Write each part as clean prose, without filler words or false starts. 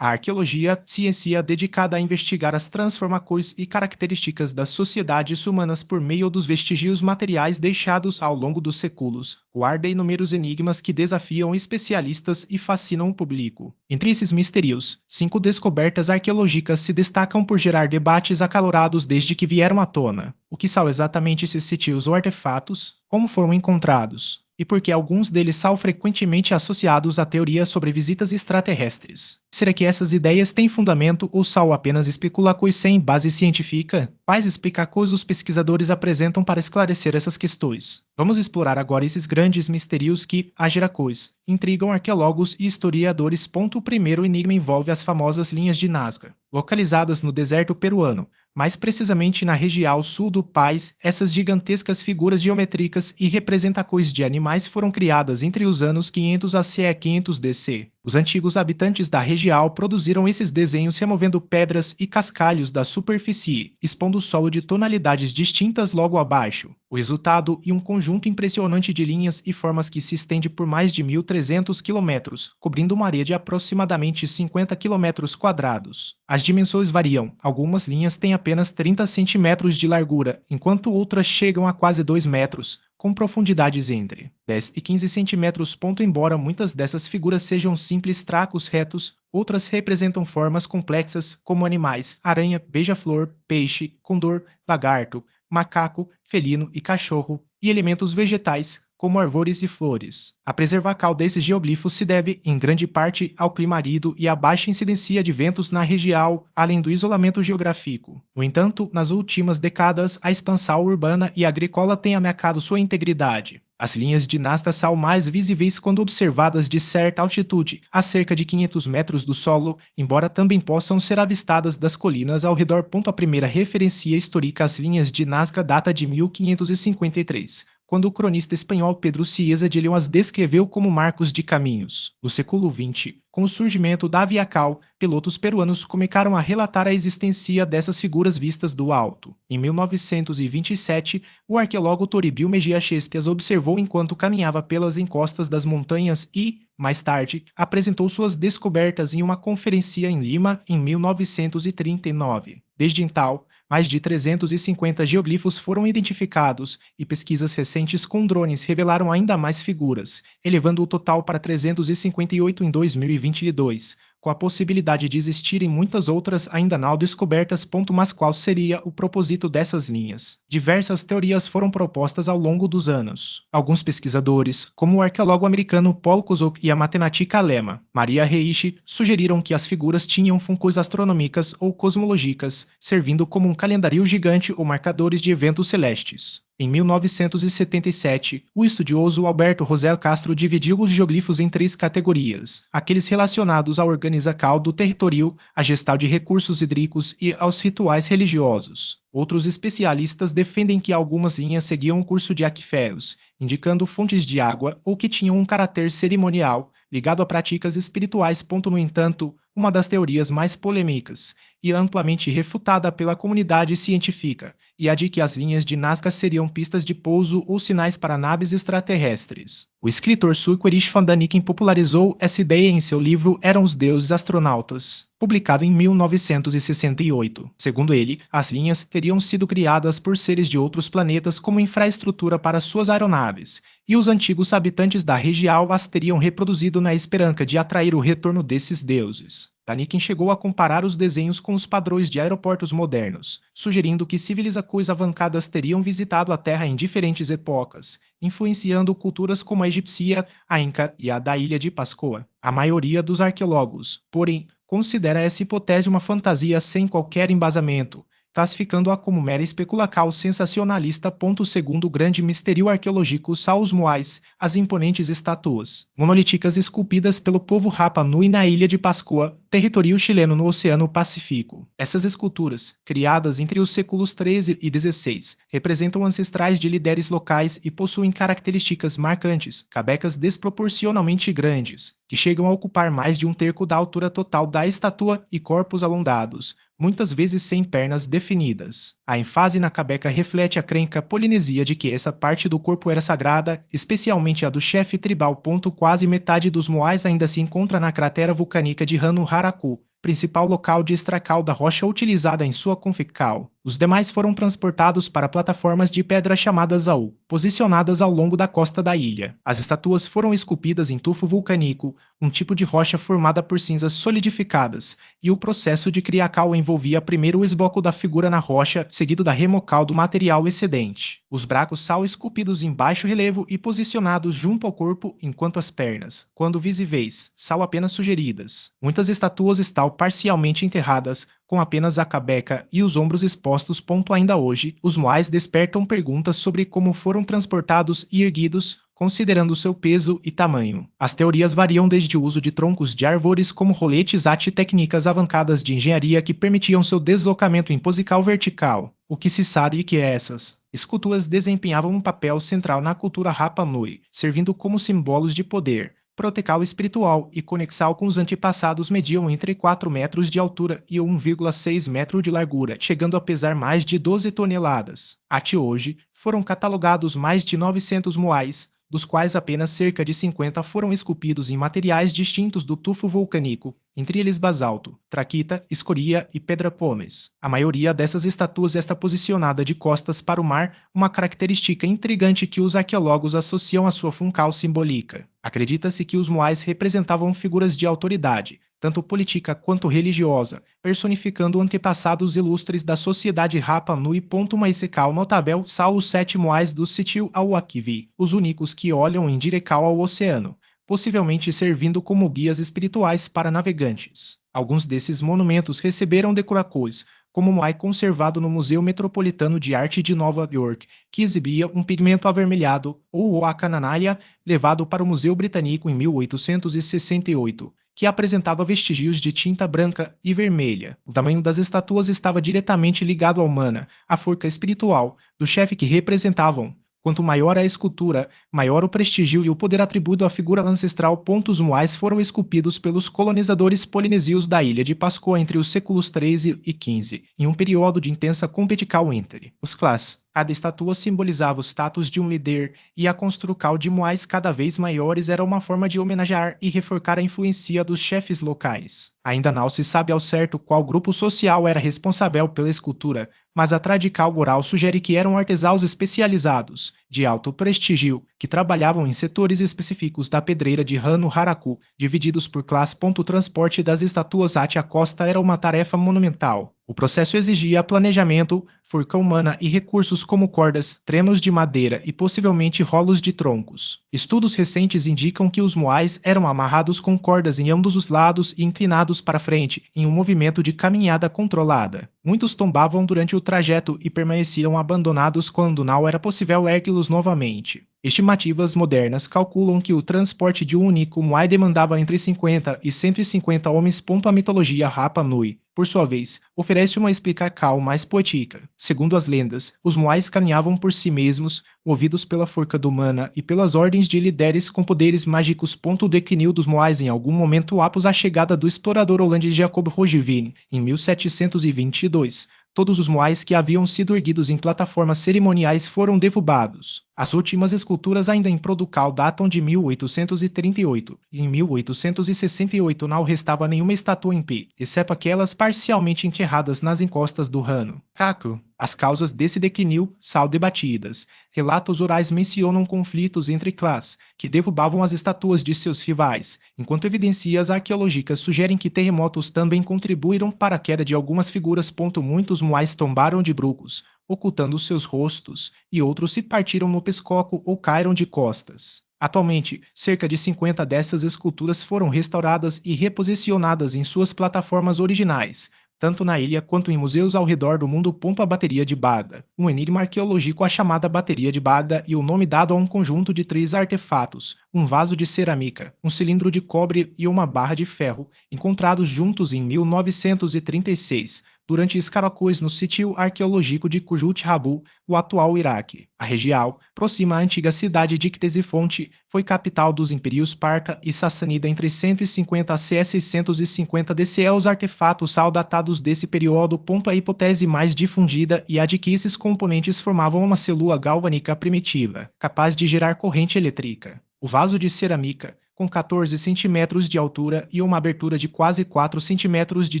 A arqueologia, ciência dedicada a investigar as transformações e características das sociedades humanas por meio dos vestígios materiais deixados ao longo dos séculos, guarda inúmeros enigmas que desafiam especialistas e fascinam o público. Entre esses mistérios, 5 descobertas arqueológicas se destacam por gerar debates acalorados desde que vieram à tona. O que são exatamente esses sítios ou artefatos? Como foram encontrados? E por que alguns deles são frequentemente associados a teorias sobre visitas extraterrestres? Será que essas ideias têm fundamento ou são apenas especulações sem base científica? Quais explicações os pesquisadores apresentam para esclarecer essas questões? Vamos explorar agora esses grandes mistérios que, a Geracões, intrigam arqueólogos e historiadores. O primeiro enigma envolve as famosas linhas de Nazca, localizadas no deserto peruano, mais precisamente na região sul do país. Essas gigantescas figuras geométricas e representações de animais foram criadas entre os anos 500 a CE 500 DC. Os antigos habitantes da região produziram esses desenhos removendo pedras e cascalhos da superfície, expondo o solo de tonalidades distintas logo abaixo. O resultado é um conjunto impressionante de linhas e formas que se estende por mais de 1.300 quilômetros, cobrindo uma área de aproximadamente 50 quilômetros quadrados. As dimensões variam, algumas linhas têm apenas 30 centímetros de largura, enquanto outras chegam a quase 2 metros, com profundidades entre 10 e 15 centímetros. Embora muitas dessas figuras sejam simples tracos retos, outras representam formas complexas como animais, aranha, beija-flor, peixe, condor, lagarto, macaco, felino e cachorro, e elementos vegetais, como árvores e flores. A preservação desses geoglifos se deve, em grande parte, ao clima árido e à baixa incidência de ventos na região, além do isolamento geográfico. No entanto, nas últimas décadas, a expansão urbana e agrícola têm ameaçado sua integridade. As linhas de Nazca são mais visíveis quando observadas de certa altitude, a cerca de 500 metros do solo, embora também possam ser avistadas das colinas ao redor. A primeira referência histórica às linhas de Nazca data de 1553. Quando o cronista espanhol Pedro Cieza de León as descreveu como marcos de caminhos. No século XX, com o surgimento da aviação, pilotos peruanos começaram a relatar a existência dessas figuras vistas do alto. Em 1927, o arqueólogo Toribio Mejia Chespi as observou enquanto caminhava pelas encostas das montanhas e, mais tarde, apresentou suas descobertas em uma conferência em Lima em 1939. Desde então, mais de 350 geoglifos foram identificados e pesquisas recentes com drones revelaram ainda mais figuras, elevando o total para 358 em 2022, com a possibilidade de existirem muitas outras ainda não descobertas. Mas qual seria o propósito dessas linhas? Diversas teorias foram propostas ao longo dos anos. Alguns pesquisadores, como o arqueólogo americano Paul Kozok e a matemática alemã Maria Reiche, sugeriram que as figuras tinham funções astronômicas ou cosmológicas, servindo como um calendário gigante ou marcadores de eventos celestes. Em 1977, o estudioso Alberto Rosel Castro dividiu os geoglifos em 3 categorias: aqueles relacionados à organização do território, à gestão de recursos hídricos e aos rituais religiosos. Outros especialistas defendem que algumas linhas seguiam o curso de aquíferos, indicando fontes de água ou que tinham um caráter cerimonial, ligado a práticas espirituais. No entanto, uma das teorias mais polêmicas e amplamente refutada pela comunidade científica é a de que as linhas de Nazca seriam pistas de pouso ou sinais para naves extraterrestres. O escritor sueco Erich von Däniken popularizou essa ideia em seu livro Eram os Deuses Astronautas, publicado em 1968. Segundo ele, as linhas teriam sido criadas por seres de outros planetas como infraestrutura para suas aeronaves, e os antigos habitantes da região as teriam reproduzido na esperança de atrair o retorno desses deuses. Däniken chegou a comparar os desenhos com os padrões de aeroportos modernos, sugerindo que civilizações avançadas teriam visitado a Terra em diferentes épocas, influenciando culturas como a egípcia, a inca e a da Ilha de Páscoa. A maioria dos arqueólogos, porém, considera essa hipótese uma fantasia sem qualquer embasamento, classificando-a como mera especulação sensacionalista. Segundo o grande mistério arqueológico são os moais, as imponentes estátuas monolíticas esculpidas pelo povo Rapa Nui na Ilha de Páscoa, território chileno no Oceano Pacífico. Essas esculturas, criadas entre os séculos XIII e XVI, representam ancestrais de líderes locais e possuem características marcantes, cabecas desproporcionalmente grandes, que chegam a ocupar mais de um terço da altura total da estátua e corpos alongados, muitas vezes sem pernas definidas. A ênfase na cabeça reflete a crença polinesia de que essa parte do corpo era sagrada, especialmente a do chefe tribal. Quase metade dos moais ainda se encontra na cratera vulcânica de Ranu Haraku, principal local de extracal da rocha utilizada em sua confecção. Os demais foram transportados para plataformas de pedra chamadas AU, posicionadas ao longo da costa da ilha. As estatuas foram esculpidas em tufo vulcânico, um tipo de rocha formada por cinzas solidificadas, e o processo de criacal envolvia primeiro o esboço da figura na rocha, seguido da remocal do material excedente. Os bracos são esculpidos em baixo relevo e posicionados junto ao corpo, enquanto as pernas, quando visíveis, são apenas sugeridas. Muitas estatuas estão parcialmente enterradas, com apenas a cabeça e os ombros expostos. Ainda hoje, os moais despertam perguntas sobre como foram transportados e erguidos, considerando seu peso e tamanho. As teorias variam desde o uso de troncos de árvores como roletes até técnicas avançadas de engenharia que permitiam seu deslocamento em posição vertical. O que se sabe é que essas esculturas desempenhavam um papel central na cultura Rapa Nui, servindo como símbolos de poder, proteção espiritual e conexão com os antepassados. Mediam entre 4 metros de altura e 1,6 metro de largura, chegando a pesar mais de 12 toneladas. Até hoje, foram catalogados mais de 900 moais, dos quais apenas cerca de 50 foram esculpidos em materiais distintos do tufo vulcânico, entre eles basalto, traquita, escoria e pedra pómez. A maioria dessas estatuas está posicionada de costas para o mar, uma característica intrigante que os arqueólogos associam à sua função simbólica. Acredita-se que os moais representavam figuras de autoridade, tanto política quanto religiosa, personificando antepassados ilustres da sociedade Rapa Nui. Mais secal notável são os 7 moais do sítio Auakivi, os únicos que olham em direção ao oceano, possivelmente servindo como guias espirituais para navegantes. Alguns desses monumentos receberam decorações, como o moai conservado no Museu Metropolitano de Arte de Nova York, que exibia um pigmento avermelhado, ou o acananaia, levado para o Museu Britânico em 1868, que apresentava vestígios de tinta branca e vermelha. O tamanho das estatuas estava diretamente ligado ao mana, a forca espiritual, do chefe que representavam. Quanto maior a escultura, maior o prestígio e o poder atribuído à figura ancestral. Os moais foram esculpidos pelos colonizadores polinésios da ilha de Páscoa entre os séculos XIII e XV, em um período de intensa competição entre os clãs. Cada estatua simbolizava o status de um líder, e a construção de moais cada vez maiores era uma forma de homenagear e reforçar a influência dos chefes locais. Ainda não se sabe ao certo qual grupo social era responsável pela escultura, mas a tradição oral sugere que eram artesãos especializados, de alto prestígio, que trabalhavam em setores específicos da pedreira de Hano Haraku, divididos por classe. O transporte das estatuas até a costa era uma tarefa monumental. O processo exigia planejamento, forca humana e recursos como cordas, trenos de madeira e possivelmente rolos de troncos. Estudos recentes indicam que os moais eram amarrados com cordas em ambos os lados e inclinados para frente, em um movimento de caminhada controlada. Muitos tombavam durante o trajeto e permaneciam abandonados quando não era possível erguê-los novamente. Estimativas modernas calculam que o transporte de um único moai demandava entre 50 e 150 homens. A mitologia Rapa Nui, por sua vez, oferece uma explicação mais poética. Segundo as lendas, os moais caminhavam por si mesmos, movidos pela forca do mana e pelas ordens de líderes com poderes mágicos. O declínio dos moais em algum momento após a chegada do explorador holandês Jacob Roggeveen, em 1722. Todos os moais que haviam sido erguidos em plataformas cerimoniais foram derrubados. As últimas esculturas ainda em produção datam de 1838, e em 1868 não restava nenhuma estátua em pé, exceto aquelas parcialmente enterradas nas encostas do Hano Haraku. As causas desse declínio são debatidas. Relatos orais mencionam conflitos entre clãs, que derrubavam as estatuas de seus rivais, enquanto evidências arqueológicas sugerem que terremotos também contribuíram para a queda de algumas figuras. Muitos moais tombaram de brucos, ocultando seus rostos, e outros se partiram no pescoço ou caíram de costas. Atualmente, cerca de 50 dessas esculturas foram restauradas e reposicionadas em suas plataformas originais, tanto na ilha quanto em museus ao redor do mundo. A bateria de Bagdá, um enigma arqueológico. A chamada bateria de Bagdá e o nome dado a um conjunto de 3 artefatos, um vaso de cerâmica, um cilindro de cobre e uma barra de ferro, encontrados juntos em 1936, durante escaracolhos no sítio arqueológico de Kujut Rabu, o atual Iraque. A região, próxima à antiga cidade de Ctesifonte, foi capital dos impérios Parta e Sassanida entre 150 a 650 DC. Os artefatos são datados desse período. A hipótese mais difundida é a de que esses componentes formavam uma célula galvânica primitiva, capaz de gerar corrente elétrica. O vaso de cerâmica, com 14 centímetros de altura e uma abertura de quase 4 centímetros de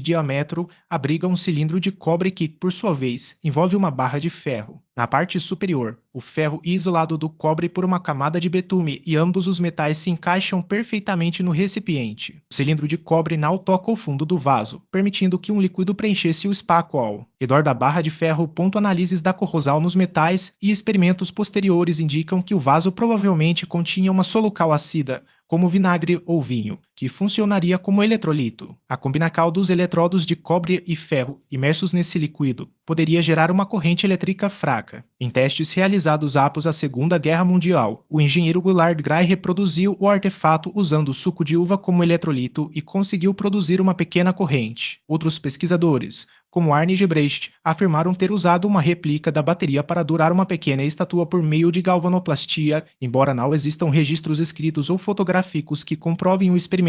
diâmetro, abriga um cilindro de cobre que, por sua vez, envolve uma barra de ferro. Na parte superior, o ferro é isolado do cobre por uma camada de betume e ambos os metais se encaixam perfeitamente no recipiente. O cilindro de cobre não toca o fundo do vaso, permitindo que um líquido preenchesse o espaço ao redor da barra de ferro. Análises da corrosão nos metais e experimentos posteriores indicam que o vaso provavelmente continha uma solucal ácida, como vinagre ou vinho, que funcionaria como eletrolito. A combinação dos eletrodos de cobre e ferro imersos nesse líquido poderia gerar uma corrente elétrica fraca. Em testes realizados após a Segunda Guerra Mundial, o engenheiro Willard Gray reproduziu o artefato usando suco de uva como eletrolito e conseguiu produzir uma pequena corrente. Outros pesquisadores, como Arne Gebrecht, afirmaram ter usado uma réplica da bateria para durar uma pequena estatua por meio de galvanoplastia, embora não existam registros escritos ou fotográficos que comprovem o experimento.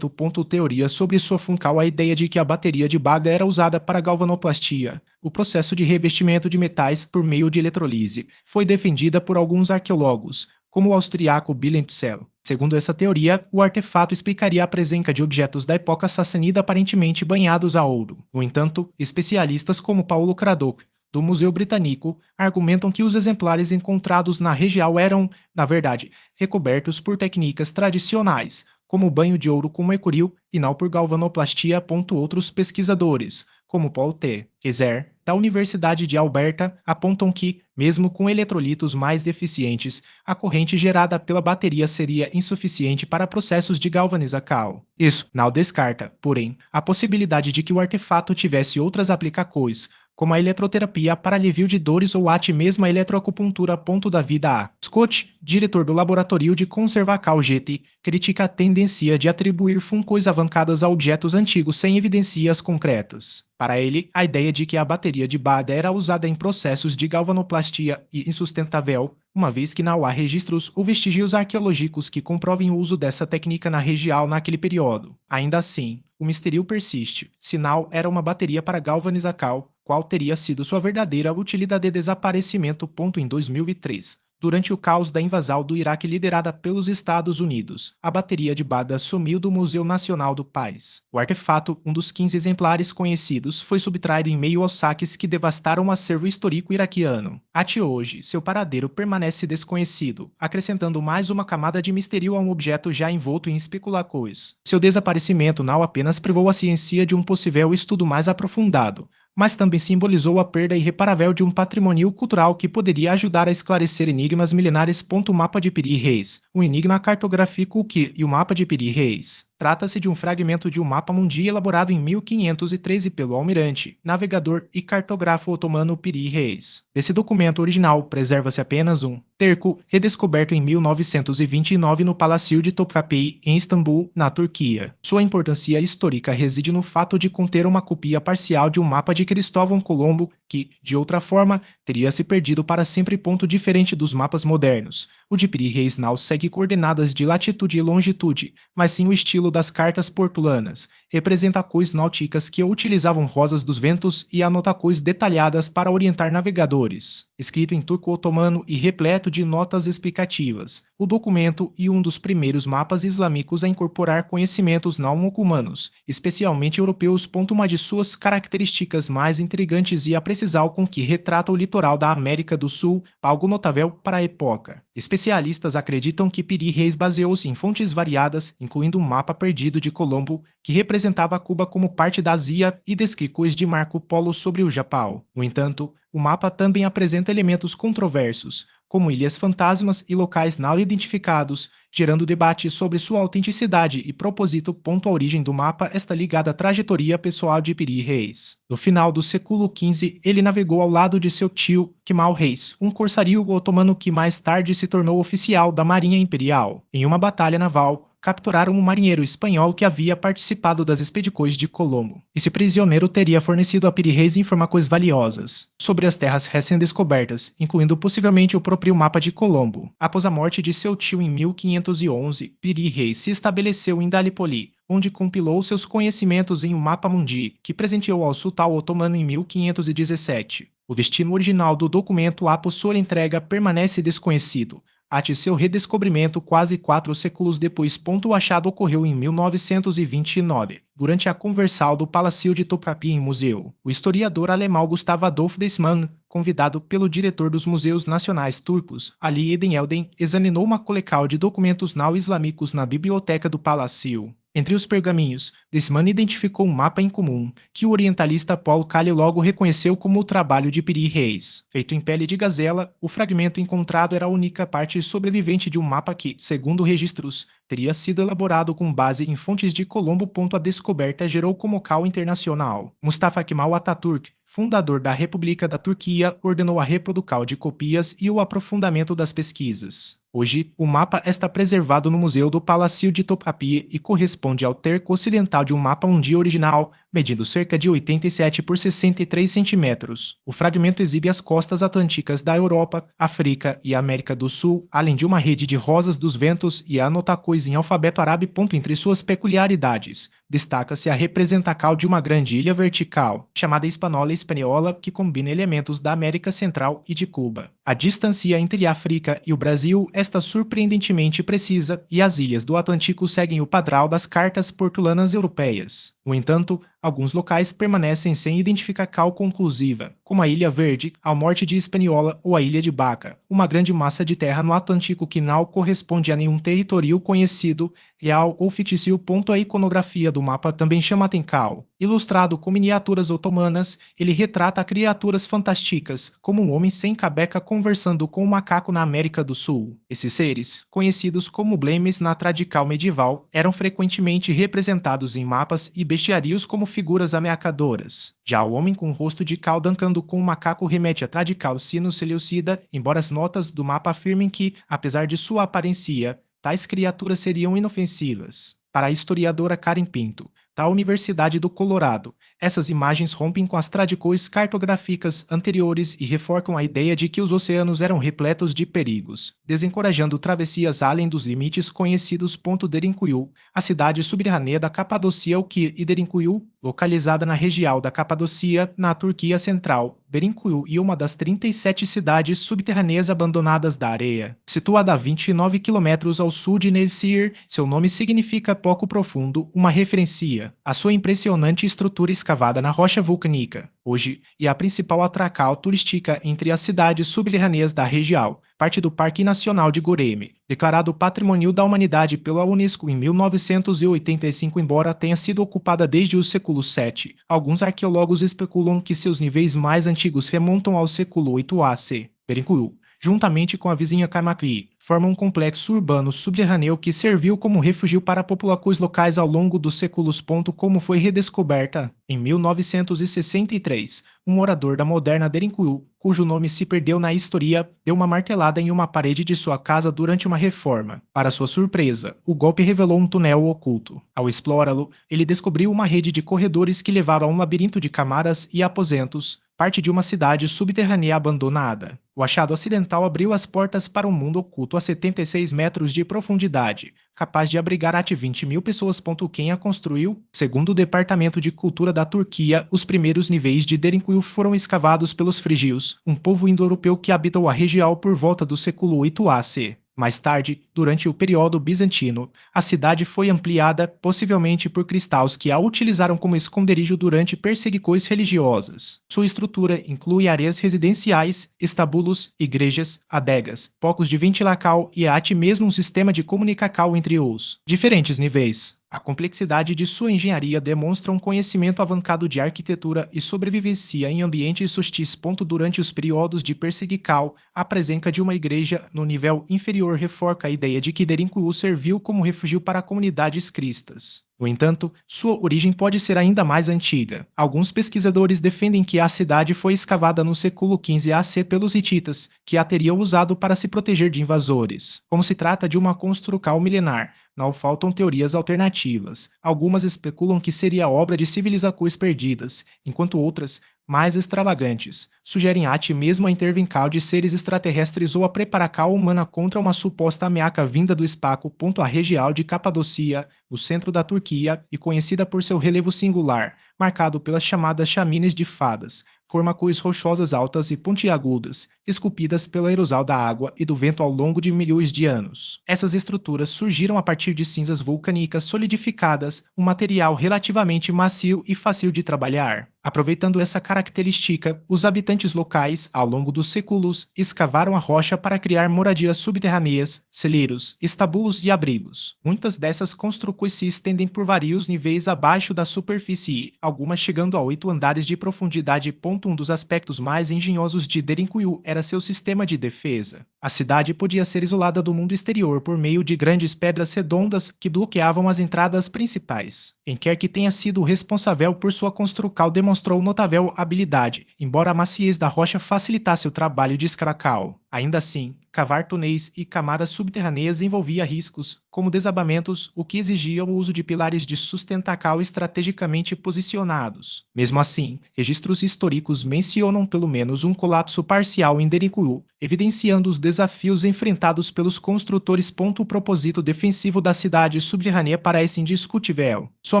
Teoria sobre sua funcal. A ideia de que a bateria de Baga era usada para galvanoplastia, o processo de revestimento de metais por meio de eletrólise, foi defendida por alguns arqueólogos, como o austríaco Billensell. Segundo essa teoria, o artefato explicaria a presença de objetos da época sassanida aparentemente banhados a ouro. No entanto, especialistas como Paulo Cradock, do Museu Britânico, argumentam que os exemplares encontrados na região eram, na verdade, recobertos por técnicas tradicionais, como o banho de ouro com mercúrio, e não por galvanoplastia. Outros pesquisadores, como Paul T. Kaiser, da Universidade de Alberta, apontam que, mesmo com eletrolitos mais deficientes, a corrente gerada pela bateria seria insuficiente para processos de galvanização. Isso não descarta, porém, a possibilidade de que o artefato tivesse outras aplicações, como a eletroterapia para alívio de dores ou até mesmo a eletroacupuntura. Da vida a Scott, diretor do Laboratório de Conservação GT, critica a tendência de atribuir funções avançadas a objetos antigos sem evidências concretas. Para ele, a ideia de que a bateria de Bada era usada em processos de galvanoplastia é insustentável, uma vez que não há registros ou vestígios arqueológicos que comprovem o uso dessa técnica na região naquele período. Ainda assim, o mistério persiste. Sinal era uma bateria para galvanização, qual teria sido sua verdadeira utilidade de desaparecimento. Em 2003, durante o caos da invasão do Iraque liderada pelos Estados Unidos, a bateria de Bada sumiu do Museu Nacional do país. O artefato, um dos 15 exemplares conhecidos, foi subtraído em meio aos saques que devastaram o acervo histórico iraquiano. Até hoje, seu paradeiro permanece desconhecido, acrescentando mais uma camada de mistério a um objeto já envolto em especulações. Seu desaparecimento não apenas privou a ciência de um possível estudo mais aprofundado, mas também simbolizou a perda irreparável de um patrimônio cultural que poderia ajudar a esclarecer enigmas milenares. O mapa de Piri Reis, um enigma cartográfico que, e o mapa de Piri Reis, trata-se de um fragmento de um mapa mundi elaborado em 1513 pelo almirante, navegador e cartógrafo otomano Piri Reis. Desse documento original, preserva-se apenas um terço, redescoberto em 1929 no Palácio de Topkapi, em Istambul, na Turquia. Sua importância histórica reside no fato de conter uma cópia parcial de um mapa de Cristóvão Colombo, que, de outra forma, teria se perdido para sempre. Diferente dos mapas modernos, o de Piri Reis não segue coordenadas de latitude e longitude, mas sim o estilo das cartas portulanas. Representa cores náuticas que utilizavam rosas dos ventos e anotações detalhadas para orientar navegadores. Escrito em turco otomano e repleto de notas explicativas, o documento é um dos primeiros mapas islâmicos a incorporar conhecimentos não muçulmanos, especialmente europeus. Uma de suas características mais intrigantes é a precisão com que retrata o litoral da América do Sul, algo notável para a época. Especialistas acreditam que Piri Reis baseou-se em fontes variadas, incluindo um mapa perdido de Colombo, que representava Cuba como parte da Ásia, e descrições de Marco Polo sobre o Japão. No entanto, o mapa também apresenta elementos controversos, como ilhas fantasmas e locais não identificados, gerando debate sobre sua autenticidade e propósito. A origem do mapa está ligada à trajetória pessoal de Piri Reis. No final do século XV, ele navegou ao lado de seu tio, Kemal Reis, um corsário otomano que mais tarde se tornou oficial da Marinha Imperial. Em uma batalha naval, capturaram um marinheiro espanhol que havia participado das expedições de Colombo. Esse prisioneiro teria fornecido a Piri Reis informações valiosas sobre as terras recém-descobertas, incluindo possivelmente o próprio mapa de Colombo. Após a morte de seu tio em 1511, Piri Reis se estabeleceu em Gallipoli, onde compilou seus conhecimentos em um mapa mundi, que presenteou ao sultão otomano em 1517. O destino original do documento após sua entrega permanece desconhecido, Ate seu redescobrimento quase 4 séculos depois. O achado ocorreu em 1929, durante a conversão do Palácio de Tokapi em museu. O historiador alemão Gustav Adolf Deissmann, convidado pelo diretor dos Museus Nacionais Turcos, Ali Eden Elden, examinou uma coleção de documentos não-islâmicos na biblioteca do palácio. Entre os pergaminhos, Deissmann identificou um mapa em comum, que o orientalista Paul Kali logo reconheceu como o trabalho de Piri Reis. Feito em pele de gazela, o fragmento encontrado era a única parte sobrevivente de um mapa que, segundo registros, teria sido elaborado com base em fontes de Colombo. A descoberta gerou comocal internacional. Mustafa Kemal Atatürk, fundador da República da Turquia, ordenou a reprodução de cópias e o aprofundamento das pesquisas. Hoje, o mapa está preservado no Museu do Palácio de Topkapi e corresponde ao terço ocidental de um mapa mundial original, medindo cerca de 87 por 63 centímetros. O fragmento exibe as costas atlânticas da Europa, África e América do Sul, além de uma rede de rosas dos ventos e anotações em alfabeto árabe. Entre suas peculiaridades, destaca-se a representação de uma grande ilha vertical, chamada Hispaniola Espanhola, que combina elementos da América Central e de Cuba. A distância entre a África e o Brasil está surpreendentemente precisa, e as ilhas do Atlântico seguem o padrão das cartas portulanas europeias. No entanto, alguns locais permanecem sem identificação conclusiva, como a Ilha Verde, ao norte de Hispaniola, ou a Ilha de Baca, uma grande massa de terra no Atlântico que não corresponde a nenhum território conhecido, real ou fictício. A iconografia do mapa também chama atenção. Ilustrado com miniaturas otomanas, ele retrata criaturas fantásticas, como um homem sem cabeça conversando com um macaco na América do Sul. Esses seres, conhecidos como blemes na tradição medieval, eram frequentemente representados em mapas e bestiários como figuras ameaçadoras. Já o homem com o rosto de cal dancando com um macaco remete a tradical sino seleucida, embora as notas do mapa afirmem que, apesar de sua aparência, tais criaturas seriam inofensivas. Para a historiadora Karen Pinto, da Universidade do Colorado, essas imagens rompem com as tradições cartográficas anteriores e reforçam a ideia de que os oceanos eram repletos de perigos, desencorajando travessias além dos limites conhecidos. Derinkuyu, a cidade subterrânea da Capadócia, o que Derinkuyu, localizada na região da Capadócia, na Turquia Central. Derinkuyu é uma das 37 cidades subterrâneas abandonadas da areia. Situada a 29 quilômetros ao sul de Nevşehir, seu nome significa pouco profundo, uma referência à sua impressionante estrutura escavada na rocha vulcânica. Hoje, é a principal atração turística entre as cidades subterrâneas da região, parte do Parque Nacional de Goreme, declarado Patrimônio da Humanidade pela Unesco em 1985, embora tenha sido ocupada desde o século VII. Alguns arqueólogos especulam que seus níveis mais antigos remontam ao século VIII AC. Derinkuyu, juntamente com a vizinha Kamakri, forma um complexo urbano subterrâneo que serviu como refúgio para populações locais ao longo dos séculos. Como foi redescoberta em 1963, um morador da moderna Derinkuyu, cujo nome se perdeu na história, deu uma martelada em uma parede de sua casa durante uma reforma. Para sua surpresa, o golpe revelou um túnel oculto. Ao explorá-lo, ele descobriu uma rede de corredores que levaram a um labirinto de camaras e aposentos, parte de uma cidade subterrânea abandonada. O achado acidental abriu as portas para um mundo oculto a 76 metros de profundidade, capaz de abrigar até 20.000 pessoas. Quem a construiu? Segundo o Departamento de Cultura da Turquia, os primeiros níveis de Derinkuyu foram escavados pelos frígios, um povo indo-europeu que habitou a região por volta do século VIII AC. Mais tarde, durante o período bizantino, a cidade foi ampliada, possivelmente por cristãos que a utilizaram como esconderijo durante perseguições religiosas. Sua estrutura inclui áreas residenciais, estábulos, igrejas, adegas, focos de ventilação e até mesmo um sistema de comunicação entre os diferentes níveis. A complexidade de sua engenharia demonstra um conhecimento avançado de arquitetura e sobrevivência em ambientes hostis. Durante os períodos de perseguição, a presença de uma igreja no nível inferior reforça a ideia de que Derinkuyu serviu como refúgio para comunidades cristãs. No entanto, sua origem pode ser ainda mais antiga. Alguns pesquisadores defendem que a cidade foi escavada no século XV AC pelos hititas, que a teriam usado para se proteger de invasores. Como se trata de uma construção milenar, não faltam teorias alternativas. Algumas especulam que seria obra de civilizações perdidas, enquanto outras, mais extravagantes, sugerem até mesmo a intervenção de seres extraterrestres ou a preparação humana contra uma suposta ameaça vinda do espaço. A região de Capadócia, no centro da Turquia, e conhecida por seu relevo singular, marcado pelas chamadas chaminées de fadas, Formações rochosas altas e pontiagudas, esculpidas pela erosão da água e do vento ao longo de milhões de anos. Essas estruturas surgiram a partir de cinzas vulcânicas solidificadas, um material relativamente macio e fácil de trabalhar. Aproveitando essa característica, os habitantes locais, ao longo dos séculos, escavaram a rocha para criar moradias subterrâneas, celeiros, estábulos e abrigos. Muitas dessas construções se estendem por vários níveis abaixo da superfície, algumas chegando a 8 andares de profundidade. Um dos aspectos mais engenhosos de Derinkuyu era seu sistema de defesa. A cidade podia ser isolada do mundo exterior por meio de grandes pedras redondas que bloqueavam as entradas principais. Quem quer que tenha sido o responsável por sua construção demonstrou notável habilidade, embora a maciez da rocha facilitasse o trabalho de escracal. Ainda assim, cavar túneis e camadas subterrâneas envolvia riscos, como desabamentos, o que exigia o uso de pilares de sustentação estrategicamente posicionados. Mesmo assim, registros históricos mencionam pelo menos um colapso parcial em Derinkuyu, evidenciando os desafios enfrentados pelos construtores. O propósito defensivo da cidade subterrânea parece indiscutível. Sua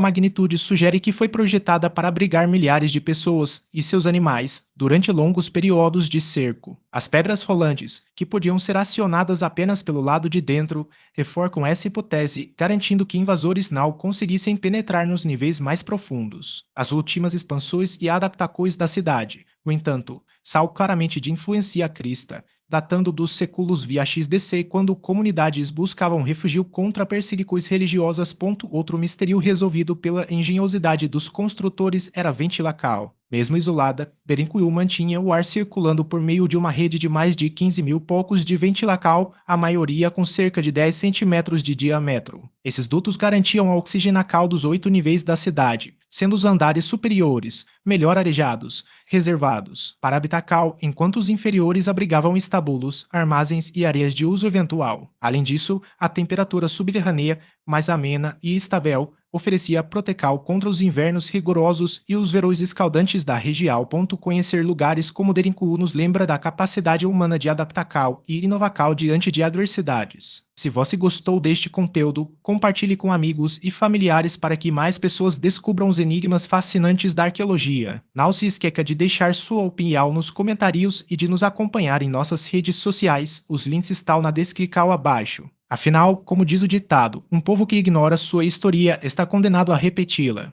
magnitude sugere que foi projetada para abrigar milhares de pessoas e seus animais durante longos períodos de cerco. As pedras rolantes, que podiam ser acionadas apenas pelo lado de dentro, reforçam essa hipótese, garantindo que invasores não conseguissem penetrar nos níveis mais profundos. As últimas expansões e adaptações da cidade, no entanto, são claramente de influência cristã, datando dos séculos via XDC, quando comunidades buscavam refúgio contra perseguições religiosas. Outro mistério resolvido pela engenhosidade dos construtores era a ventilação. Mesmo isolada, Derinkuyu mantinha o ar circulando por meio de uma rede de mais de 15.000 focos de ventilação, a maioria com cerca de 10 centímetros de diâmetro. Esses dutos garantiam a oxigenação dos 8 níveis da cidade, sendo os andares superiores melhor arejados, reservados para habitação, enquanto os inferiores abrigavam estábulos, armazéns e áreas de uso eventual. Além disso, a temperatura subterrânea, mais amena e estável, oferecia proteção contra os invernos rigorosos e os verões escaldantes da região. Conhecer lugares como Derinkuyu nos lembra da capacidade humana de adaptação e inovação diante de adversidades. Se você gostou deste conteúdo, compartilhe com amigos e familiares para que mais pessoas descubram os enigmas fascinantes da arqueologia. Não se esqueça de deixar sua opinião nos comentários e de nos acompanhar em nossas redes sociais, os links estão na descrição abaixo. Afinal, como diz o ditado, um povo que ignora sua história está condenado a repeti-la.